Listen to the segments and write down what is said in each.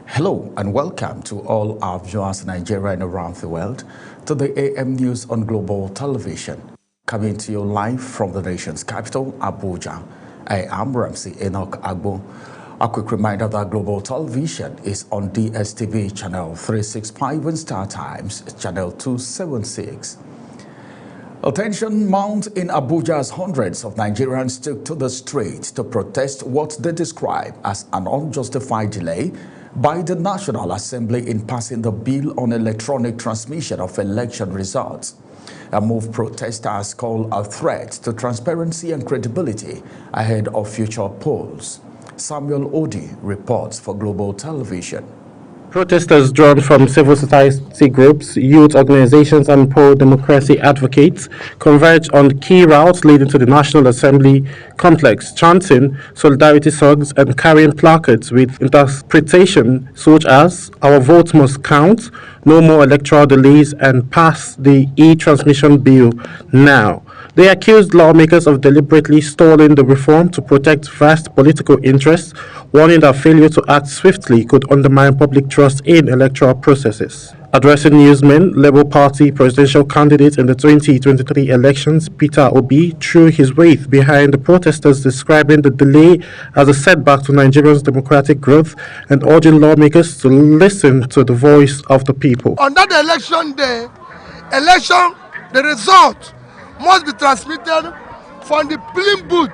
Hello and welcome to all our viewers in Nigeria and around the world to the AM News on Global Television, coming to you live from the nation's capital, Abuja. I am Ramsey Enoch Agbo. A quick reminder that Global Television is on DSTV channel 365 and Star Times channel 276. Attention mounts in Abuja as hundreds of Nigerians took to the streets to protest what they describe as an unjustified delay by the National Assembly in passing the bill on electronic transmission of election results. A move protesters call a threat to transparency and credibility ahead of future polls. Samuel Odi reports for Global Television. Protesters drawn from civil society groups, youth organizations and pro-democracy advocates converged on key routes leading to the National Assembly complex, chanting solidarity songs and carrying placards with interpretation such as "Our votes must count," "No more electoral delays," and "Pass the e-transmission bill now." They accused lawmakers of deliberately stalling the reform to protect vast political interests, warning that failure to act swiftly could undermine public trust in electoral processes. Addressing newsmen, Labour Party presidential candidate in the 2023 elections, Peter Obi, threw his weight behind the protesters, describing the delay as a setback to Nigeria's democratic growth and urging lawmakers to listen to the voice of the people. On that election day, the result must be transmitted from the polling booth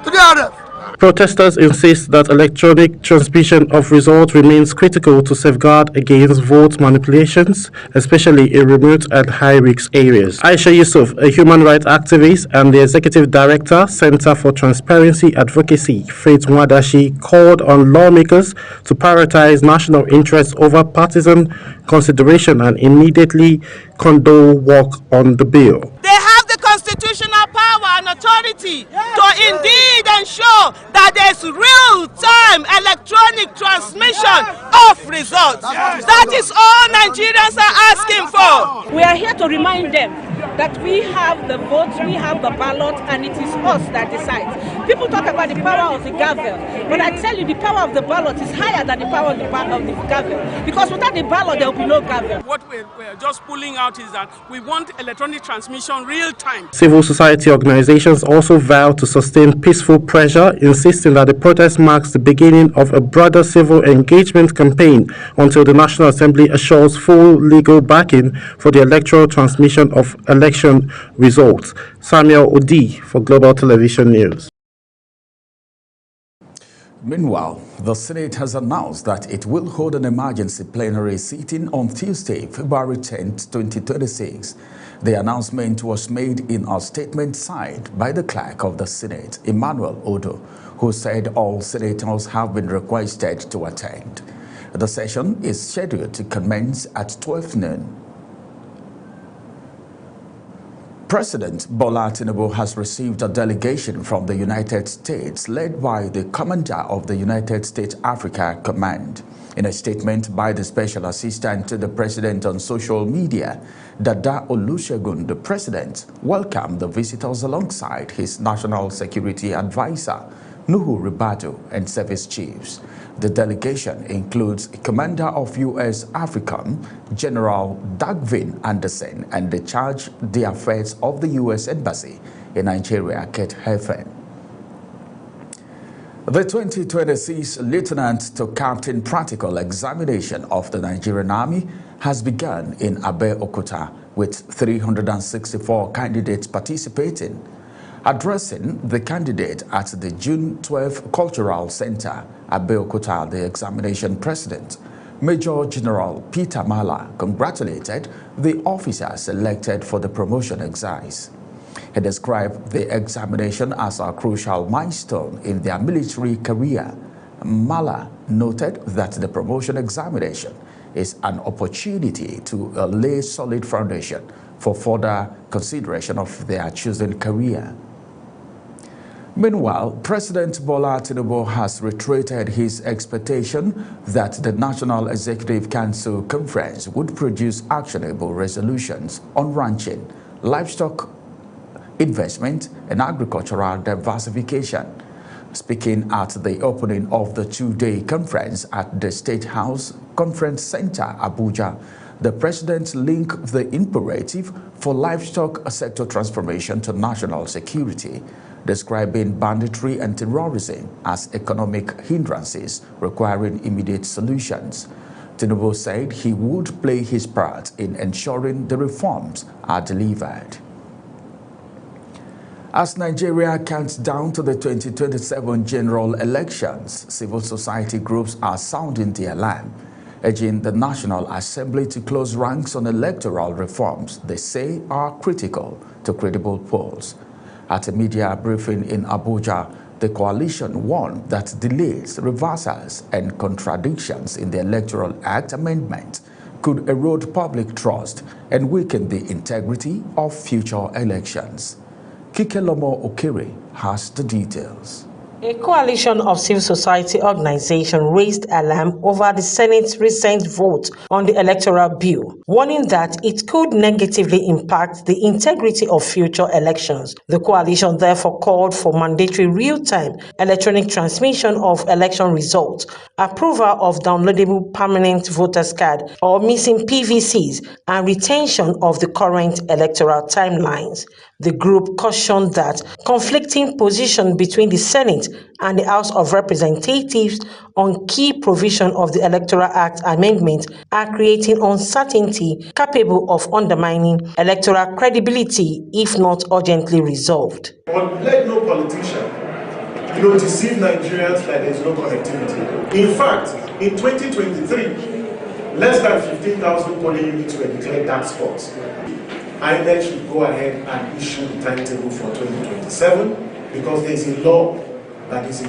to the RF. Protesters insist that electronic transmission of results remains critical to safeguard against vote manipulations, especially in remote and high-risk areas. Aisha Yusuf, a human rights activist and the executive director, Center for Transparency Advocacy, Faith Mwadashi, called on lawmakers to prioritize national interests over partisan consideration and immediately condone work on the bill. They have the constitutional power and authority to indeed ensure that there's real-time electronic transmission of results. That is all Nigerians are asking for. We are here to remind them that we have the votes, we have the ballot, and it is us that decides. People talk about the power of the gavel, but I tell you the power of the ballot is higher than the power of the gavel, because without the ballot there will be no gavel. What we're just pulling out is that we want electronic transmission real time. Civil society organizations also vow to sustain peaceful pressure, insisting that the protest marks the beginning of a broader civil engagement campaign until the National Assembly assures full legal backing for the electoral transmission of election results. Samuel Odi for Global Television News. Meanwhile, the Senate has announced that it will hold an emergency plenary sitting on Tuesday, February 10, 2026. The announcement was made in a statement signed by the clerk of the Senate, Emmanuel Odo, who said all senators have been requested to attend. The session is scheduled to commence at 12 noon. President Bola Tinubu has received a delegation from the United States led by the commander of the United States Africa Command. In a statement by the special assistant to the president on social media, Dada Olusegun, the president, welcomed the visitors alongside his national security advisor, Nuhu Ribadu, and service chiefs. The delegation includes Commander of U.S. AFRICOM, General Dagvin Anderson, and the charge the affairs of the U.S. Embassy in Nigeria, Kate Heffen. The 2026 Lieutenant to Captain Practical Examination of the Nigerian Army has begun in Abeokuta, with 364 candidates participating. Addressing the candidate at the June 12 Cultural Center, Abeokuta, the examination president, Major General Peter Mala, congratulated the officers selected for the promotion exercise. He described the examination as a crucial milestone in their military career. Mala noted that the promotion examination is an opportunity to lay solid foundation for further consideration of their chosen career. Meanwhile, President Bola Tinubu has reiterated his expectation that the National Executive Council Conference would produce actionable resolutions on ranching, livestock investment, and agricultural diversification. Speaking at the opening of the two-day conference at the State House Conference Center, Abuja, the president linked the imperative for livestock sector transformation to national security, describing banditry and terrorism as economic hindrances requiring immediate solutions. Tinubu said he would play his part in ensuring the reforms are delivered. As Nigeria counts down to the 2027 general elections, civil society groups are sounding the alarm, urging the National Assembly to close ranks on electoral reforms they say are critical to credible polls. At a media briefing in Abuja, the coalition warned that delays, reversals, and contradictions in the Electoral Act amendment could erode public trust and weaken the integrity of future elections. Kikelomo Okere has the details. A coalition of civil society organizations raised alarm over the Senate's recent vote on the electoral bill, warning that it could negatively impact the integrity of future elections. The coalition therefore called for mandatory real-time electronic transmission of election results, approval of downloadable permanent voters card or missing PVCs, and retention of the current electoral timelines. The group cautioned that conflicting positions between the Senate and the House of Representatives on key provisions of the Electoral Act amendment are creating uncertainty capable of undermining electoral credibility if not urgently resolved. But let no politician, deceive Nigerians that there is no connectivity. In fact, in 2023, less than 15,000 polling units were declared dark spots. INEC should go ahead and issue the timetable for 2027 because there is a law that is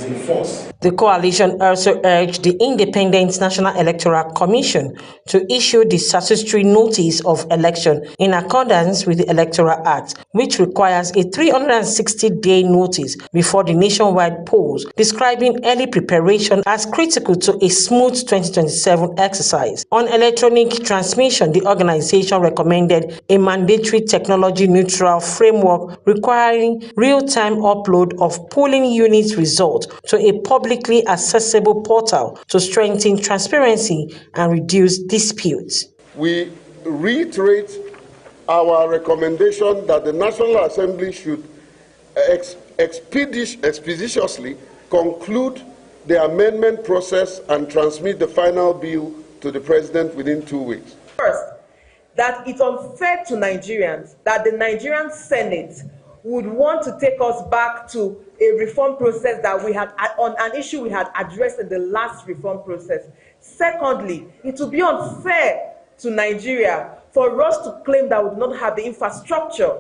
in force. The coalition also urged the Independent National Electoral Commission to issue the statutory notice of election in accordance with the Electoral Act, which requires a 360-day notice before the nationwide polls, describing early preparation as critical to a smooth 2027 exercise. On electronic transmission, the organization recommended a mandatory technology-neutral framework requiring real-time upload of polling unit results to a publicly accessible portal to strengthen transparency and reduce disputes. We reiterate our recommendation that the National Assembly should expeditiously conclude the amendment process and transmit the final bill to the President within 2 weeks. First, that it's unfair to Nigerians that the Nigerian Senate would want to take us back to a reform process that we had on an issue we had addressed in the last reform process. Secondly, it would be unfair to Nigeria for us to claim that we do not have the infrastructure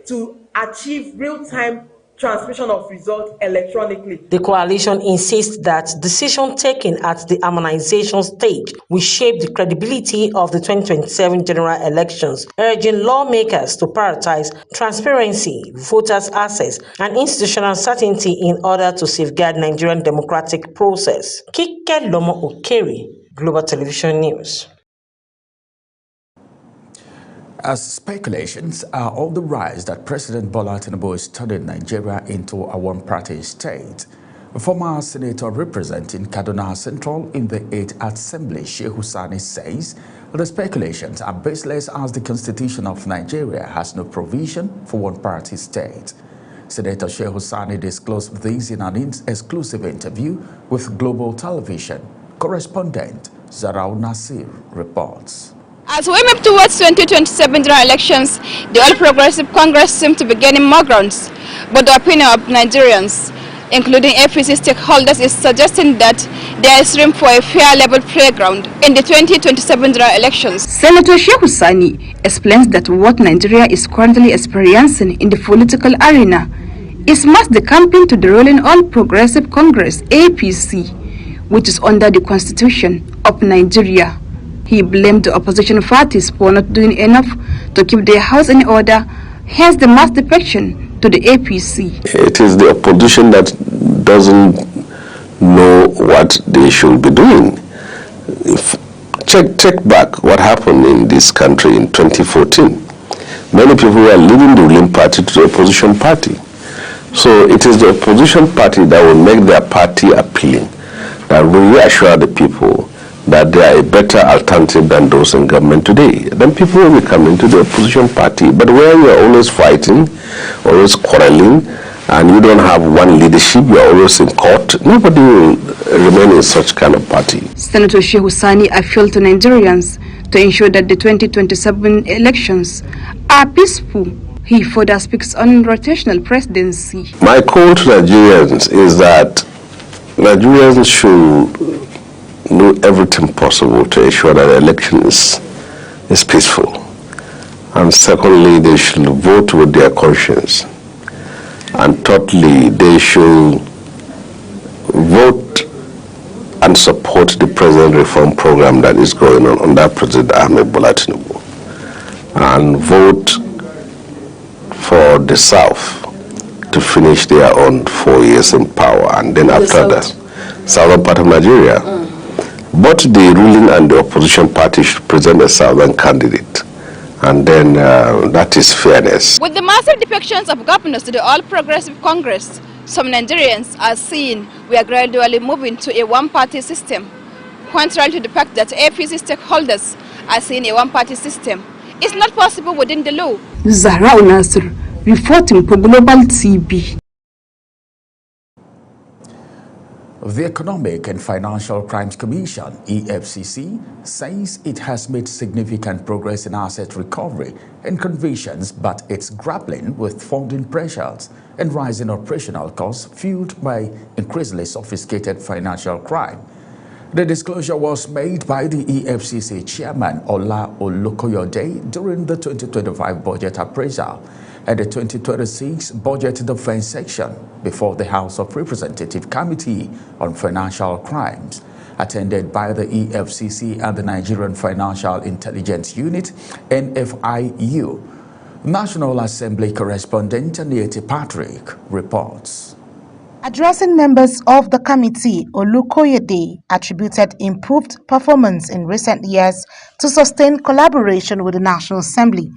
to achieve real-time transmission of results electronically. The coalition insists that decisions taken at the harmonization stage will shape the credibility of the 2027 general elections, urging lawmakers to prioritize transparency, voters' access, and institutional certainty in order to safeguard Nigerian democratic process. Kikelomo Okere, Global Television News. As speculations are on the rise that President Bola Tinubu is turning Nigeria into a one-party state, former senator representing Kaduna Central in the 8th Assembly, Shehu Sani, says the speculations are baseless as the Constitution of Nigeria has no provision for one-party state. Senator Shehu Sani disclosed this in an exclusive interview with Global Television. Correspondent Zarau Nasir reports. As we move towards 2027 general elections, the All Progressive Congress seems to be gaining more grounds, but the opinion of Nigerians, including APC stakeholders, is suggesting that there is room for a fair level playground in the 2027 general elections. Senator Shehu Sani explains that what Nigeria is currently experiencing in the political arena is mass decamping to the ruling All Progressive Congress, APC, which is under the Constitution of Nigeria. He blamed the opposition parties for not doing enough to keep their house in order, hence the mass defection to the APC. It is the opposition that doesn't know what they should be doing. Check back what happened in this country in 2014. Many people were leaving the ruling party to the opposition party. So it is the opposition party that will make their party appealing, that will reassure the people that they are a better alternative than those in government today. Then people will be coming to the opposition party. But where you are always fighting, always quarreling, and you don't have one leadership, you are always in court, nobody will remain in such kind of party. Senator Shehu Sani appealed to Nigerians to ensure that the 2027 elections are peaceful. He further speaks on rotational presidency. My call to Nigerians is that Nigerians should do everything possible to ensure that the election is peaceful. And secondly, they should vote with their conscience. And thirdly, they should vote and support the present reform program that is going on under President Ahmed Bola Tinubu. And vote for the South to finish their own 4 years in power. And then after that, southern part of Nigeria. Both the ruling and the opposition party should present a southern candidate. And then that is fairness. With the massive defections of governors to the All Progressive Congress, some Nigerians are seeing we are gradually moving to a one-party system, contrary to the fact that APC stakeholders are seeing a one-party system. It's not possible within the law. Zahra Nasir, reporting for Global TV. The Economic and Financial Crimes Commission, EFCC, says it has made significant progress in asset recovery and convictions, but it's grappling with funding pressures and rising operational costs fueled by increasingly sophisticated financial crime. The disclosure was made by the EFCC chairman Ola Olukoyode during the 2025 budget appraisal and the 2026 Budget Defense section before the House of Representatives Committee on Financial Crimes, attended by the EFCC and the Nigerian Financial Intelligence Unit, NFIU. National Assembly correspondent Aniete Patrick reports. Addressing members of the committee, Olukoyede attributed improved performance in recent years to sustained collaboration with the National Assembly,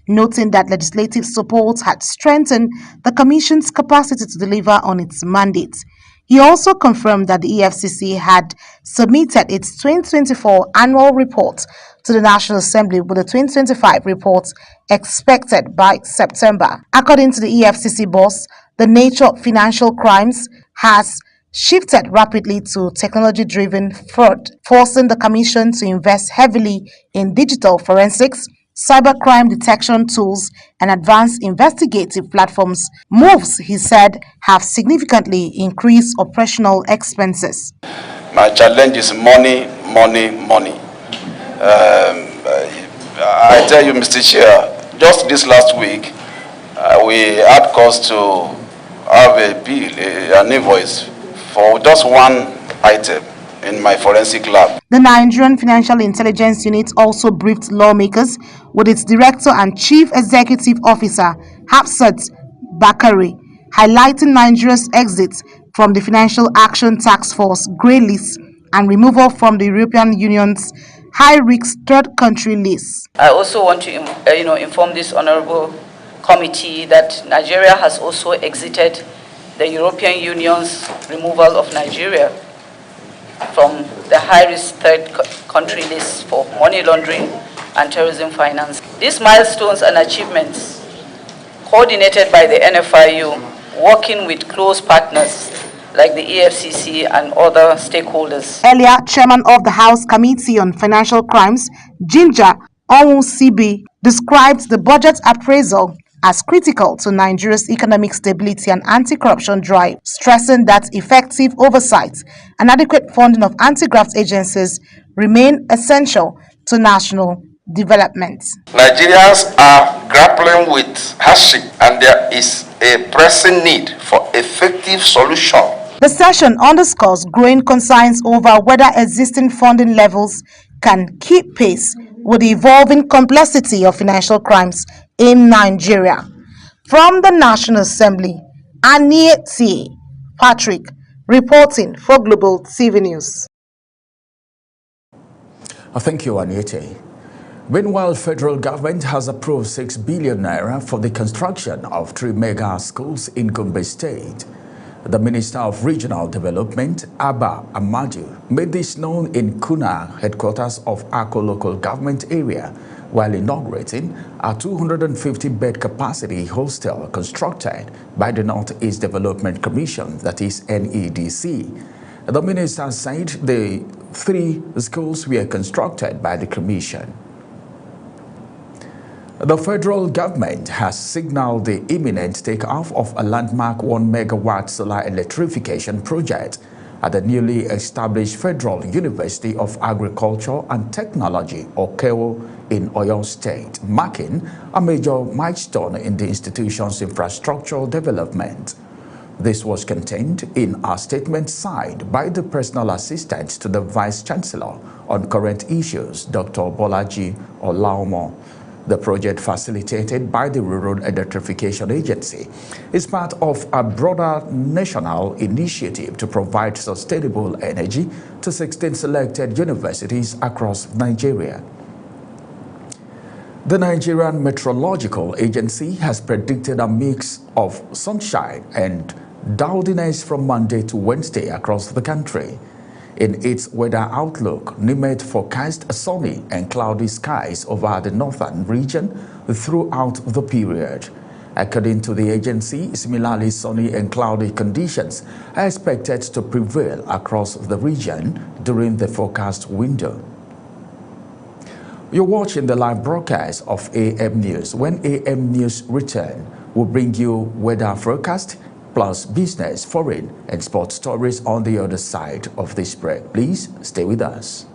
noting that legislative support had strengthened the Commission's capacity to deliver on its mandate. He also confirmed that the EFCC had submitted its 2024 annual report to the National Assembly with the 2025 report expected by September. According to the EFCC boss, the nature of financial crimes has shifted rapidly to technology-driven fraud, forcing the Commission to invest heavily in digital forensics, cybercrime detection tools, and advanced investigative platforms. Moves, he said, have significantly increased operational expenses. My challenge is money, money, money. I tell you, Mr. Chair, just this last week, we had cause to have a bill, an invoice for just one item in my forensic lab. The Nigerian Financial Intelligence Unit also briefed lawmakers with its Director and Chief Executive Officer, Hafsat Bakari, highlighting Nigeria's exit from the Financial Action Task Force grey list and removal from the European Union's high-risk third country list. I also want to inform this honorable committee that Nigeria has also exited the European Union's removal of Nigeria from the high-risk third country list for money laundering and terrorism finance. These milestones and achievements, coordinated by the NFIU, working with close partners like the EFCC and other stakeholders. Earlier, Chairman of the House Committee on Financial Crimes, Ginger Onwusibi, described the budget appraisal as critical to Nigeria's economic stability and anti-corruption drive, stressing that effective oversight and adequate funding of anti-graft agencies remain essential to national development. Nigerians are grappling with hardship and there is a pressing need for effective solution. The session underscores growing concerns over whether existing funding levels can keep pace with the evolving complexity of financial crimes in Nigeria. From the National Assembly, Aniete Patrick reporting for Global TV News. Thank you, Aniete. Meanwhile, federal government has approved 6 billion naira for the construction of 3 mega schools in Gombe State. The Minister of Regional Development, Abba Amadu, made this known in Kuna, headquarters of Ako local government area, while inaugurating a 250-bed capacity hostel constructed by the Northeast Development Commission, that is NEDC. The minister said the 3 schools were constructed by the commission. The federal government has signaled the imminent takeoff of a landmark 1 megawatt solar electrification project at the newly established Federal University of Agriculture and Technology, OKEO, in Oyo State, marking a major milestone in the institution's infrastructural development. This was contained in a statement signed by the personal assistant to the Vice Chancellor on current issues, Dr. Bolaji Olaumo. The project, facilitated by the Rural Electrification Agency, is part of a broader national initiative to provide sustainable energy to 16 selected universities across Nigeria. The Nigerian Meteorological Agency has predicted a mix of sunshine and cloudiness from Monday to Wednesday across the country. In its weather outlook, NIMET forecast sunny and cloudy skies over the northern region throughout the period. According to the agency, similarly sunny and cloudy conditions are expected to prevail across the region during the forecast window. You're watching the live broadcast of AM News. When AM News return, we'll bring you weather forecast, plus business, foreign, and sports stories on the other side of this break. Please stay with us.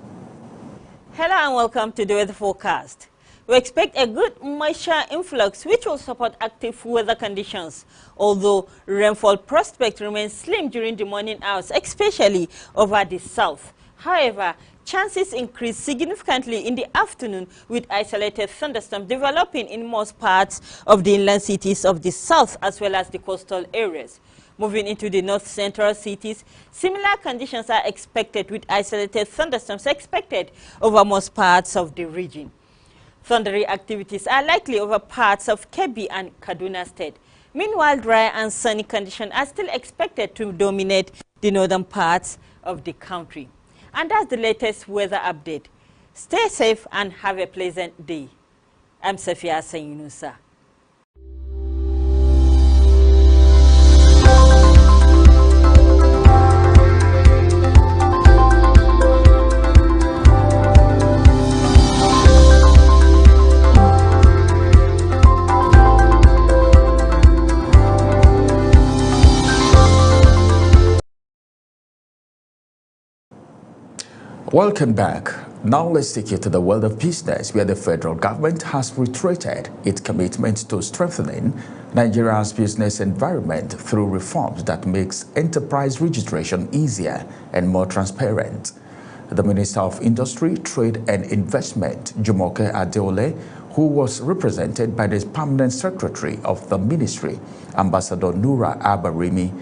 Hello and welcome to the weather forecast. We expect a good moisture influx which will support active weather conditions, although rainfall prospect remains slim during the morning hours, especially over the south. However, chances increase significantly in the afternoon with isolated thunderstorms developing in most parts of the inland cities of the south as well as the coastal areas. Moving into the north central cities, similar conditions are expected with isolated thunderstorms expected over most parts of the region. Thundery activities are likely over parts of Kebbi and Kaduna State. Meanwhile, dry and sunny conditions are still expected to dominate the northern parts of the country. And that's the latest weather update. Stay safe and have a pleasant day. I'm Safia Sayunusa. Welcome back. Now let's take you to the world of business, where the federal government has reiterated its commitment to strengthening Nigeria's business environment through reforms that makes enterprise registration easier and more transparent. The Minister of Industry, Trade and Investment, Jumoke Adeole, who was represented by the Permanent Secretary of the Ministry, Ambassador Nura Abarimi,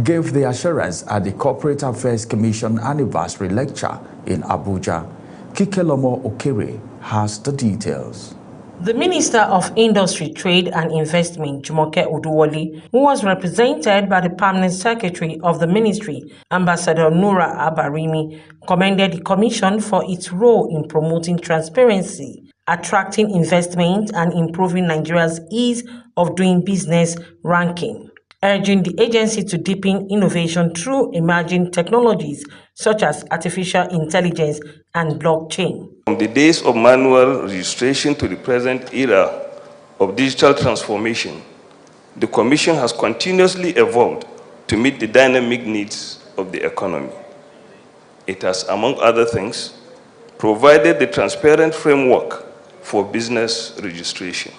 gave the assurance at the Corporate Affairs Commission Anniversary Lecture in Abuja. Kikelomo Okere has the details. The Minister of Industry, Trade and Investment, Jumoke Oduwole, who was represented by the Permanent Secretary of the Ministry, Ambassador Nura Abarimi, commended the Commission for its role in promoting transparency, attracting investment and improving Nigeria's ease of doing business ranking, urging the agency to deepen innovation through emerging technologies such as artificial intelligence and blockchain. From the days of manual registration to the present era of digital transformation, the Commission has continuously evolved to meet the dynamic needs of the economy. It has, among other things, provided the transparent framework for business registration.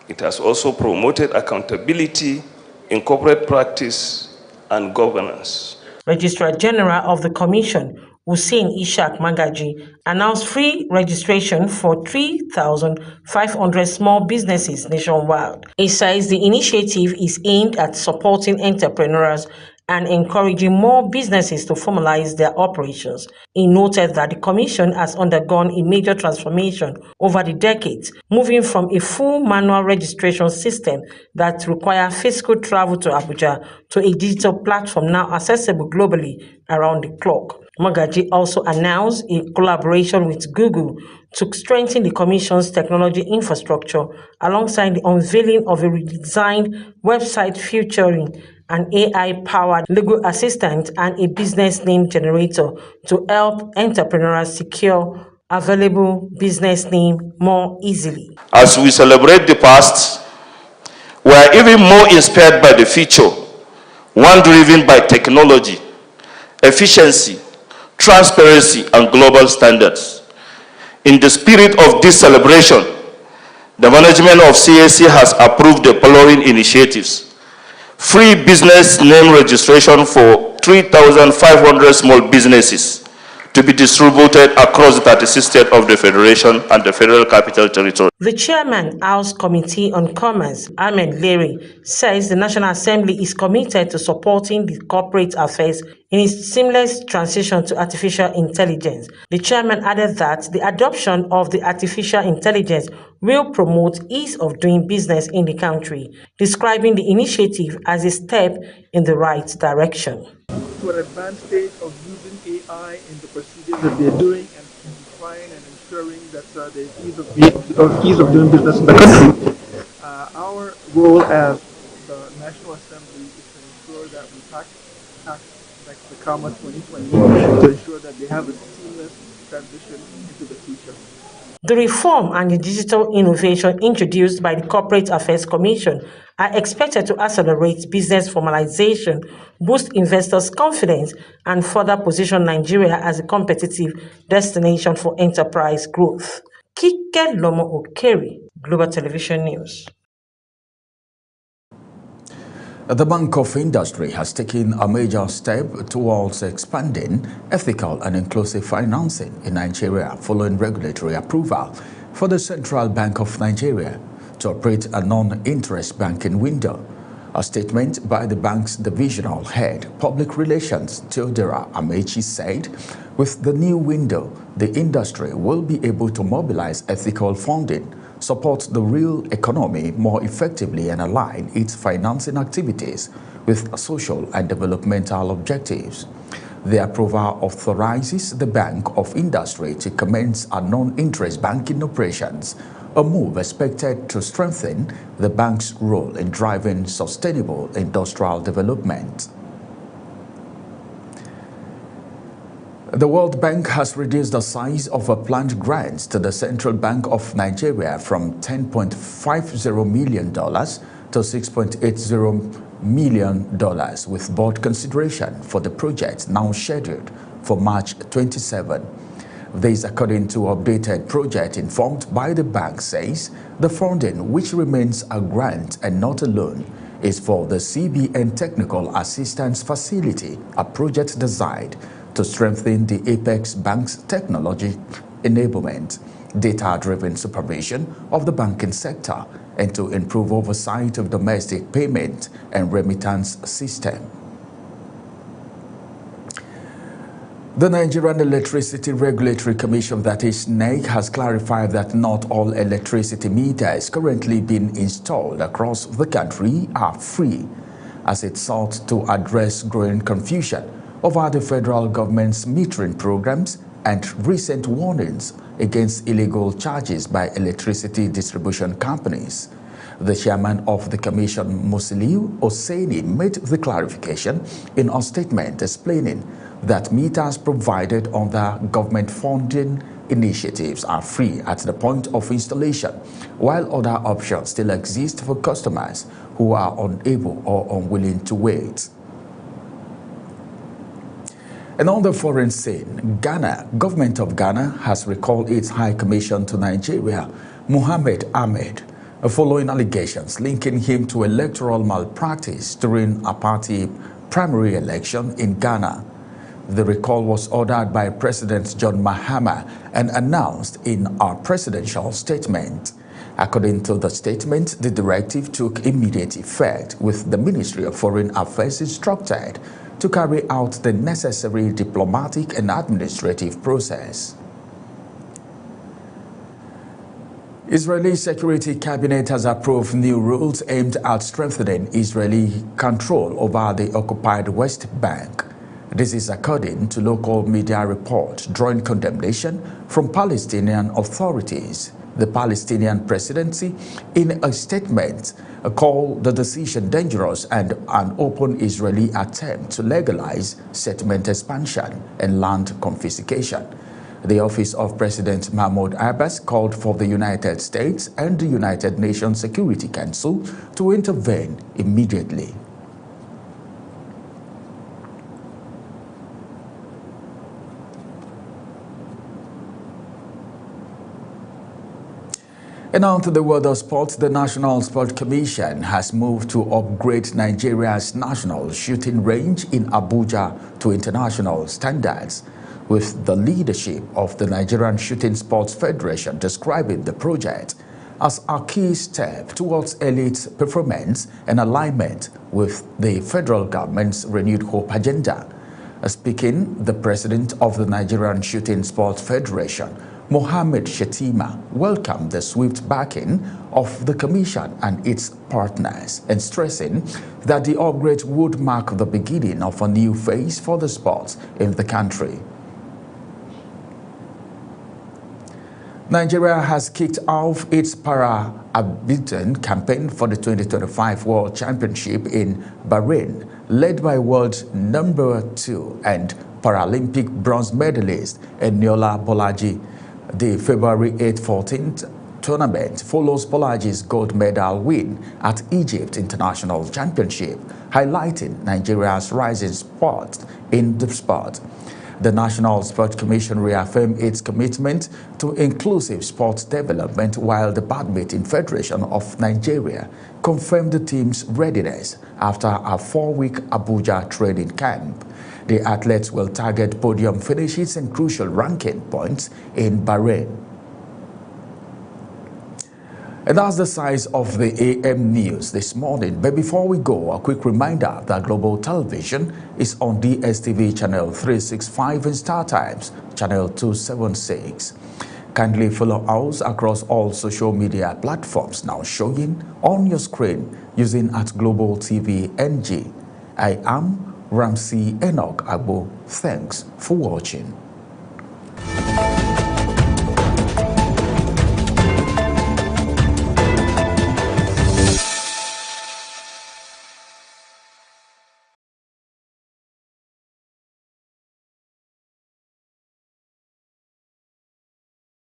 It has also promoted accountability in corporate practice and governance. Registrar General of the Commission, Hussein Ishaq Magaji, announced free registration for 3,500 small businesses nationwide. He says the initiative is aimed at supporting entrepreneurs and encouraging more businesses to formalize their operations. He noted that the Commission has undergone a major transformation over the decades, moving from a full manual registration system that requires physical travel to Abuja to a digital platform now accessible globally around the clock. Magaji also announced a collaboration with Google to strengthen the Commission's technology infrastructure alongside the unveiling of a redesigned website featuring an AI-powered legal assistant and a business name generator to help entrepreneurs secure available business name more easily. As we celebrate the past, we are even more inspired by the future, one driven by technology, efficiency, transparency, and global standards. In the spirit of this celebration, the management of CAC has approved the following initiatives: free business name registration for 3,500 small businesses to be distributed across the 36 states of the Federation and the Federal Capital Territory. The chairman, House Committee on Commerce, Ahmed Leary, says the National Assembly is committed to supporting the corporate affairs in its seamless transition to artificial intelligence. The chairman added that the adoption of the artificial intelligence will promote ease of doing business in the country, describing the initiative as a step in the right direction. To an advanced stage of using AI in the procedures that they're doing and simplifying and ensuring that there's ease of doing business in the country. Our role as the National Assembly is to ensure that we pack the Comma 2020 to ensure that they have a seamless transition into the future. The reform and the digital innovation introduced by the Corporate Affairs Commission are expected to accelerate business formalization, boost investors' confidence, and further position Nigeria as a competitive destination for enterprise growth. Kike Lomo Okeri, Global Television News. The Bank of Industry has taken a major step towards expanding ethical and inclusive financing in Nigeria following regulatory approval for the Central Bank of Nigeria to operate a non-interest banking window. A statement by the bank's divisional head, Public Relations, Theodora Amechi, said, with the new window, the industry will be able to mobilize ethical funding, support the real economy more effectively, and align its financing activities with social and developmental objectives. The approval authorizes the Bank of Industry to commence a non-interest banking operations, a move expected to strengthen the bank's role in driving sustainable industrial development. The World Bank has reduced the size of a planned grant to the Central Bank of Nigeria from $10.50 million to $6.80 million, with board consideration for the project now scheduled for March 27. This, according to updated project informed by the bank, says the funding, which remains a grant and not a loan, is for the CBN Technical Assistance Facility, a project designed to strengthen the Apex Bank's technology enablement, data-driven supervision of the banking sector, and to improve oversight of domestic payment and remittance system. The Nigerian Electricity Regulatory Commission, that is NERC, has clarified that not all electricity meters currently being installed across the country are free, as it sought to address growing confusion over the federal government's metering programs and recent warnings against illegal charges by electricity distribution companies. The chairman of the commission, Musiliu Oseni, made the clarification in a statement explaining that meters provided under government funding initiatives are free at the point of installation, while other options still exist for customers who are unable or unwilling to wait. And on the foreign scene, government of Ghana has recalled its High Commission to Nigeria, Muhammad Ahmed, following allegations linking him to electoral malpractice during a party primary election in Ghana. The recall was ordered by President John Mahama and announced in a presidential statement. According to the statement, the directive took immediate effect, with the Ministry of Foreign Affairs instructed to carry out the necessary diplomatic and administrative process. Israeli Security Cabinet has approved new rules aimed at strengthening Israeli control over the occupied West Bank. This is according to local media reports drawing condemnation from Palestinian authorities. The Palestinian presidency, in a statement, called the decision dangerous and an open Israeli attempt to legalize settlement expansion and land confiscation. The Office of President Mahmoud Abbas called for the United States and the United Nations Security Council to intervene immediately. And now to the world of sports. The National Sports Commission has moved to upgrade Nigeria's national shooting range in Abuja to international standards, with the leadership of the Nigerian Shooting Sports Federation describing the project as a key step towards elite performance and alignment with the federal government's renewed hope agenda. Speaking, the president of the Nigerian Shooting Sports Federation, Mohammed Shetima, welcomed the swift backing of the Commission and its partners, and stressing that the upgrade would mark the beginning of a new phase for the sport in the country. Nigeria has kicked off its para-badminton campaign for the 2025 World Championship in Bahrain, led by world number 2 and Paralympic bronze medalist Eniola Bolaji. The February 8-14th tournament follows Bolaji's gold medal win at Egypt International Championship, highlighting Nigeria's rising spot in the sport. The National Sports Commission reaffirmed its commitment to inclusive sports development, while the Badminton Federation of Nigeria confirmed the team's readiness after a 4-week Abuja training camp. The athletes will target podium finishes and crucial ranking points in Bahrain. And that's the size of the AM news this morning. But before we go, a quick reminder that Global Television is on DSTV channel 365 and StarTimes channel 276. Kindly follow us across all social media platforms now showing on your screen using @Global TV NG. I am Ramsey Enoch Agbo. Thanks for watching.